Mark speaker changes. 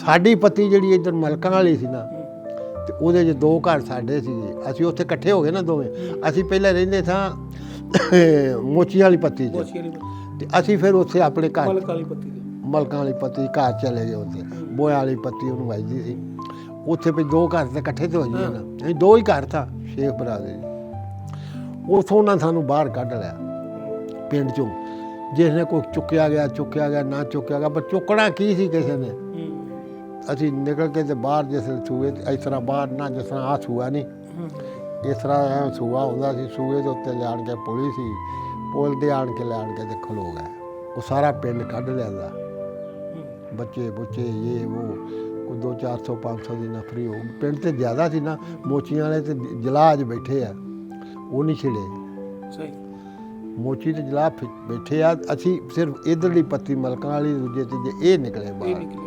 Speaker 1: ਸਾਡੀ ਪੱਤੀ ਜਿਹੜੀ ਇੱਧਰ ਮਲਕਾਂ ਵਾਲੀ ਸੀ ਨਾ ਤੇ ਉਹਦੇ 'ਚ 2 ਘਰ ਸਾਡੇ ਸੀਗੇ। ਅਸੀਂ ਉੱਥੇ ਇਕੱਠੇ ਹੋ ਗਏ ਨਾ ਦੋਵੇਂ। ਅਸੀਂ ਪਹਿਲਾਂ ਰਹਿੰਦੇ ਸਾਂ ਮੋਚੀਆਂ ਵਾਲੀ ਪੱਤੀ 'ਚ ਤੇ ਅਸੀਂ ਫਿਰ ਉੱਥੇ ਆਪਣੇ ਘਰ ਮਲਕਾਂ ਵਾਲੀ ਪੱਤੀ ਘਰ ਚਲੇ ਗਏ। ਉੱਥੇ ਬੋਇਆ ਵਾਲੀ ਪੱਤੀ ਉਹਨੂੰ ਵੱਜਦੀ ਸੀ। ਉੱਥੇ ਵੀ 2 ਘਰ ਤੇ ਇਕੱਠੇ ਤੇ ਹੋ ਜਾਈਏ ਨਾ, ਅਸੀਂ 2 ਹੀ ਘਰ ਥਾ ਸ਼ੇਖ ਬਰਾਦਰੀ। ਉੱਥੋਂ ਉਹਨਾਂ ਸਾਨੂੰ ਬਾਹਰ ਕੱਢ ਲਿਆ ਪਿੰਡ 'ਚੋਂ। ਜਿਸ ਨੇ ਕੋਈ ਚੁੱਕਿਆ ਗਿਆ ਨਾ ਚੁੱਕਿਆ ਗਿਆ, ਪਰ ਚੁੱਕਣਾ ਕੀ ਸੀ ਕਿਸੇ ਨੇ। ਅਸੀਂ ਨਿਕਲ ਕੇ ਤੇ ਬਾਹਰ ਜਿਸ ਸੂਏ ਇਸ ਤਰ੍ਹਾਂ ਬਾਹਰ ਨਾ ਜਿਸ ਤਰ੍ਹਾਂ ਆਹ ਸੂਆ ਨਹੀਂ, ਇਸ ਤਰ੍ਹਾਂ ਸੂਆ ਹੁੰਦਾ ਸੀ। ਸੂਏ ਦੇ ਉੱਤੇ ਲਿਆਣ ਕੇ ਪੁਲੀ ਸੀ, ਪੁਲ ਦੇ ਆਣ ਕੇ ਲਿਆਣ ਕੇ ਤੇ ਖਲੋ ਗਏ। ਉਹ ਸਾਰਾ ਪਿੰਡ ਕੱਢ ਲਿਆਂਦਾ, ਬੱਚੇ ਬੁੱਚੇ ਇਹ ਉਹ ਕੋਈ 200-400 500 ਦੀ ਨਫਰੀ ਹੋ। ਪਿੰਡ ਤੇ ਜ਼ਿਆਦਾ ਸੀ ਨਾ, ਮੋਚੀਆਂ ਵਾਲੇ ਤੇ ਜਲਾਜ ਬੈਠੇ ਆ, ਉਹ ਨਹੀਂ ਛਿੜੇ। ਮੋਚੀ ਤੇ ਜਲਾਜ ਬੈਠੇ ਆ। ਅਸੀਂ ਸਿਰਫ ਇੱਧਰਲੀ ਪੱਤੀ ਮਲਕਾਂ ਵਾਲੀ, ਦੂਜੇ ਤੀਜੇ ਇਹ ਨਿਕਲੇ ਬਾਹਰ।